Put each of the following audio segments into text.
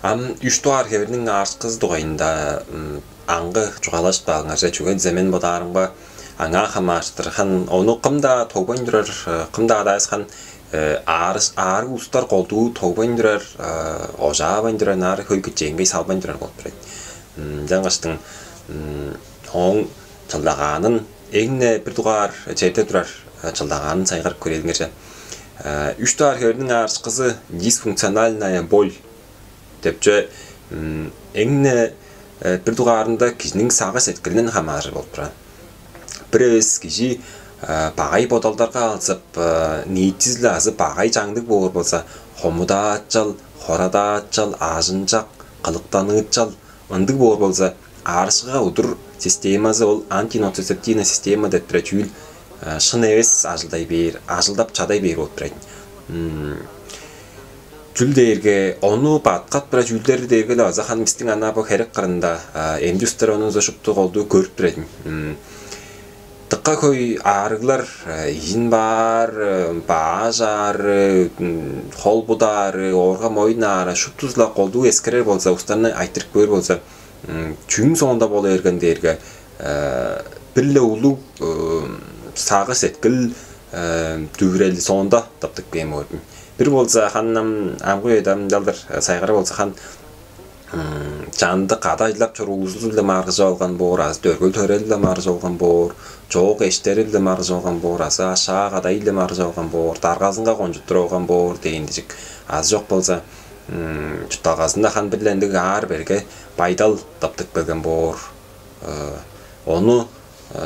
Үштуар хеврнің арсқыз дуғайында аңғы чуғалаш бағыңаржа чуген зәмен бодарыңға аңа хамаштыр хан оны қымда тоғбайын жүрер қымда адайыз хан ары ұстар қолдуы тоғбайын жүрер ожабайын жүрер нары хөлгі жеңгей салбайын жүрер болып біреді жаңғаштың оң чылдағанын еңне бір туғар жерде тұрар чылдағанын сайғар көреліңерше үштуар хеврнің арсқызы дисфункциональная боль депче еңне бір туғарында кишінің сағы сеткілінен хамажы болып тұра. Бір өз киші бағай бодалдарға алсып, ниетсізлі азы бағай жаңдық болыр болса, хомуда атчал, хорада атчал, ажынжақ, қылықтаны атчал, ұндық болыр болса, аршыға ұдыр системасы ол антинотицептивна система деп тұра чүйіл шын әвес ажылдап чадай бер от тұрайын. Жүлдерге оны батқат бұра жүлдері дергелі азахан містің ана бұл хәрік қырында емдюстер оны зашыпты қолды көріп тұрадың. Тыққа көй арығылар ен бар, бажар, қол бұдары, орға мойнары, шыптызла қолды ескерер болса, ұстарына айтырып көр болса, чүйін соңында болы ергендерге бірлі ұлы сағы сеткіл дүвірелі соңында таптық бейім өрдім. Bir bolsa hanam amgı edam daldır saygara bolsa han candı qadaylap çoruluzulda margıza algan bor az dörgül törelde margıza algan bor çoğuk eşterilde margıza algan bor az aşağı qadaylı margıza algan bor dargazınga qonjuttur algan bor deyindicik az yok bolsa çutagazında han bilendik ar berge baydal taptık belgen bor onu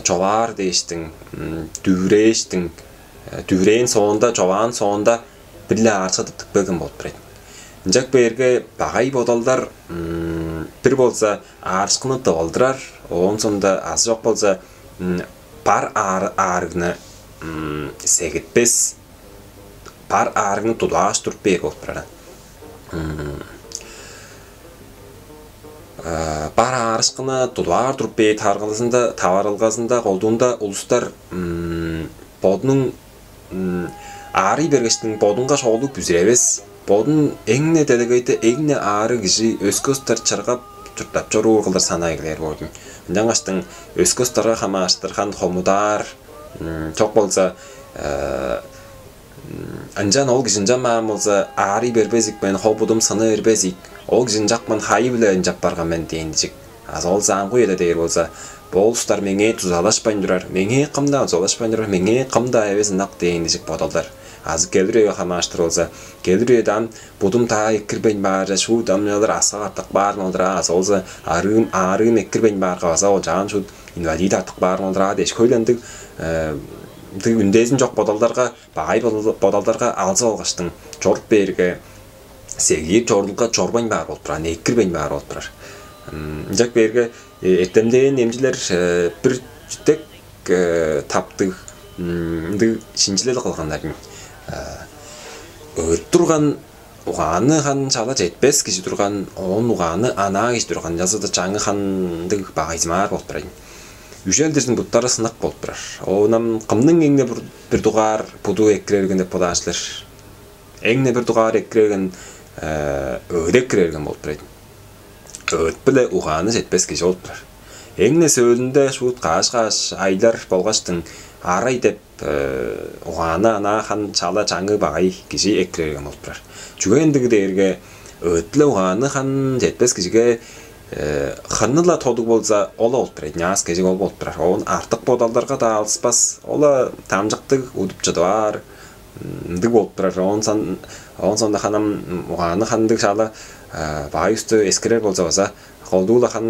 çovar deiştin düvreştin düvreğin sonunda çoğan sonunda Билле арса тұптық бөгін болып біреді. Жак берге бағай бодалдар бір болса аршқыны доғалдырар, оң сонда аз жоқ болса бар арығыны сегітпес, бар арығыны тұдуаш тұрып бер болып біреді. Бар аршқыны тұдуар тұрып бер таварылғазында қолдуында ұлыстар бодының Ары бергештің бодынға шоғылу бүзіребес. Бодын еңне дедегейті еңне ары кіші өскөстер чырғап тұртап жору ұғылдар санайғылар болдың. Жаңаштың өскөстарға қамаштырған қомудар, чоқ болса, анжан ол кішінжан маған болса, ары бербезік мен қобудым сыны өрбезік. Ол кішін жақман хайы білі өнжап барған мен дейіндік. Аз ол заңғы еді дейір болса, бұл ұстар менге тұзалашпайын тұрар, менге қымда тұзалашпайын тұрар, менге қымда әвез нақ дейіндік бодалдар. Аз келдірі қамаштыр олса, келдірі дан бұдым та еккірбен бары, шу дамнелер аса артық бар молдыра, аз олса арым еккірбен бар қаваса, ол жан шу инвалид артық бар молдыра, деш көйлендік үндезін жоқ бодалдарға, бағай бодалдарға алзы олғаштың жорып берге, сегер жорылға жорбайн бар болып тұрар, еккірбен бар болып тұрар. Жак берге ертемден емжілер бір жүттек таптық шинжилер қылғандардың. Өт тұрған ұғаны хан шала жетпес кеші тұрған оң ұғаны ана кеші тұрған жазыда жаңы хандық бағайзымар болып тұрайын. Үшелдердің бұттары сынақ болып тұрар. Онам қымның еңне бір тұғар бұду еккірерген деп подашылар. Еңне бір тұғар еккірерген өйдек кірерген болып тұрайын. Өт білі ұғаны жетпес кеші болып тұрар. Еңне сөйлінде шуыт қаш-қаш айлар болғаштың арай деп ұғаны ана хан шала жаңы бағай кеші еккірерген болып тұрар. Жүгендігі дерге өтлі ұғаны хан жетпес кешіге қырнылы тодық болса ола олып тұрайды. Няс кешіге ол болып тұрар. Оғын артық бодалдарға да алыспас. Ола тамжықтық ұдып жады бар. Дық болып тұрар. Оғын сонда ханам ұғаны хандық шала бағай үсті ескерер болса баса қолдуылы хан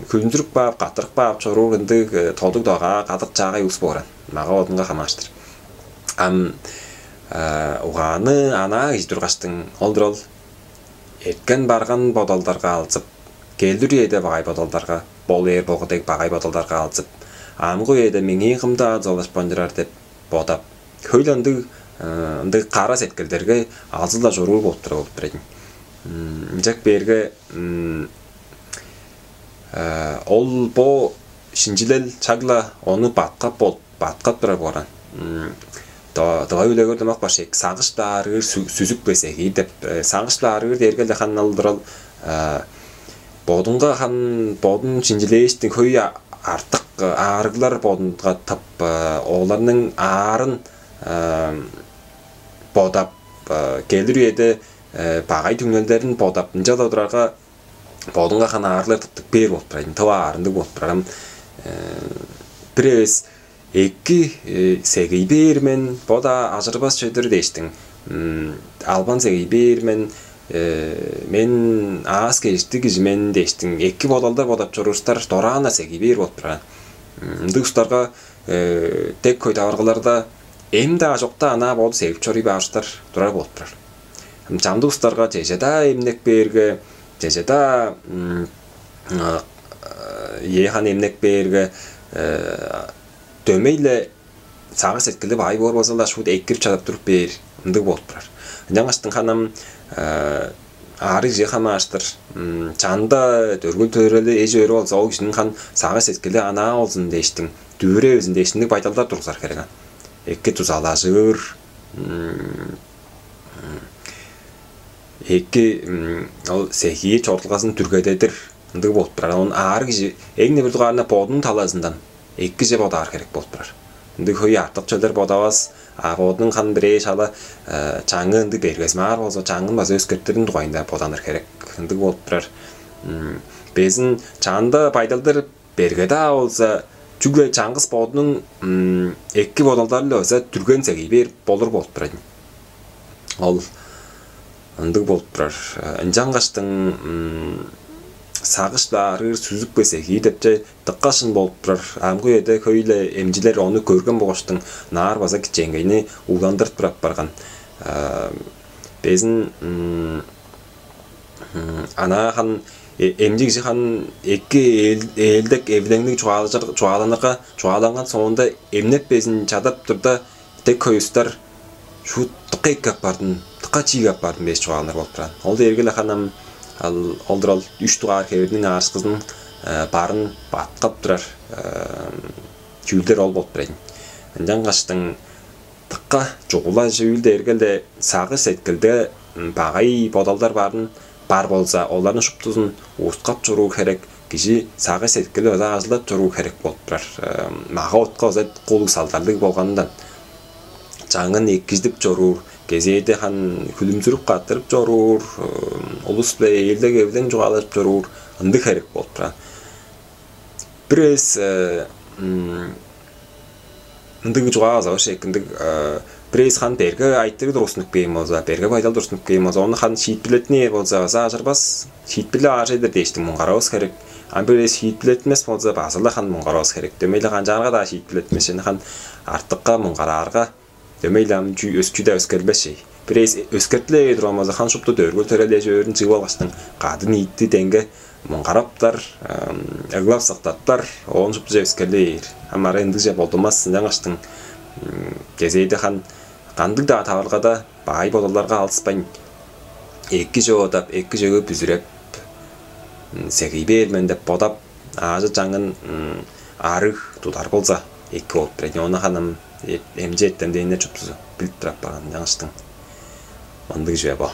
күліндірік бап, қаттырық бап, чорур үндік тодық доға қадық жағай ұс болған. Маға одынға қамаштыр. Уғаны ана еждұрғаштың олдыр ол еткен барған бодалдарға алысып, келдір еді бағай бодалдарға, бол ер болғыдек бағай бодалдарға алысып, амғы еді менге қымда золашпандырар деп бодап, көйлінді қара сеткілдерге алсызла жору болып тұрады. Жак берге ол бұл шинжилел чагла оны батқап тұрар болған. Давай үлээгэр дэмэх башиг сагаш дааргэр сүзүк бэсэ хийдэп сагаш дааргэр дэргэл хан налдрал бодунга хан бодун шинжилээстин хүй артык аарглар бодунга тап оларның аарын бодап келүрүэдэ багай түңнөлдөрүн бодап нжалодрага бодунга хан аарлар таптык бээр болуп турайын това аарындык болуп турам пресс эки сегий бээрмен бода ажырбас чөдөр дейштин албан сегий бээрмен мен аас кештиг измен дейштин эки бодолдор бодап чорустар дораана сегий бээр болуп туран дустарга тек кой таваргаларда эмда жокта ана бод сегип чори баштар турар болуп турар жамдустарга жежеда эмнек бээрге жежеда ехан эмнек бээрге дөмейле сагас эткиле бай бор болсолда шууд эккип чадап туруп бээр ындык болуп турар. Жаңаштын ханам ары жехамаштыр чанда дөргүл төрөлө эже өрө болсо ол кишинин хан сагас эткиле ана болсун дейштин дүүрө өзүн дейштиндик байдалдар тургузар керек. Экки тузалашыр эки ол сехи чортлгасын түргөдөдөр ындык болуп турар. Анын ары киши эң небир дугарына бодун таласындан эки же бодаар керек болуп турар. Ындык хой артык чөлдөр бодабас бодун хан бире шала чаңы ындык бергес маар болсо чаңын баз өзгөртөрүн дугайында боданыр керек ындык болуп турар. Безин чанда пайдалдар бергеда болсо жүгө чаңгыс бодунун эки бодолдор эле болсо түргөн сегий бер болур болуп турат. Ол ындык болуп турар. Жаңгаштын сагыштары сүзүк бесе хийдепче тыккашын болуп турар. Амгы эде көйлө эмжилер ону көргөн богоштун наар база киченгейни уландырып турап барган. Безин ана хан эмжигси хан эки элдек эвлеңдик чуаланган соонда эмнеп безин чадап турда тек көйүстөр шу тыкка эккеп бардын тыкка чийгеп бардын беш чуаланар болуп турат. Ол дергеле ханам ал олдрал 3 дугаар кебирдин аарс кызын барын баткап турар жүүлдер ол болуп турат. Жаңгаштын тыкка жугула жүүлдө эргелде сагыс эткилде багай бодолдор бар болса олардын шуптузун уускап чоруу керек. Киши сагыс эткиле өзү азлап чоруу керек болуп турар. Мага отко өзү колу салдарлык болгонундан жаңын эккиздип чоруу кезеде хан күлүмсүрүп каттырып чоруур, улус элдеги эвден жугалап чоруур ындык керек болуп турат. Пресс ындык жугаласа шекиндик пресс хан берге айттыры дурусунук бейм болсо, берге пайдал дурусунук бейм болсо, оны хан шийт билетини болсо ажырбас, шийт биле ажыйдыр дейштим муңгарабыз керек. Пресс шийт билетмес болсо басыла хан муңгарабыз керек. Демейле хан жанга да шийт билетмес, хан артыкка муңгараарга демейле өскүдө өскөрбөшөй. Пресс өскөртле дромоза хан шупту дөргөл төрөлөж өрүн чыгып алгаштын кадын итти денге муңгараптар, ыглап сактаттар, он шупту өскөрлөйөр. Амара эндиже болдумас жаңаштын кезейде хан кандык да табылгада бай бодолорго алыспайн эки жоодап, эки жөгө бүзүрөп сегий бермен деп бодап ажы жаңын арык тудар болса эки болуп турат. Оны ханам эмжеттен дейне чупту билип турап барган жаңаштын мындык жөө бо.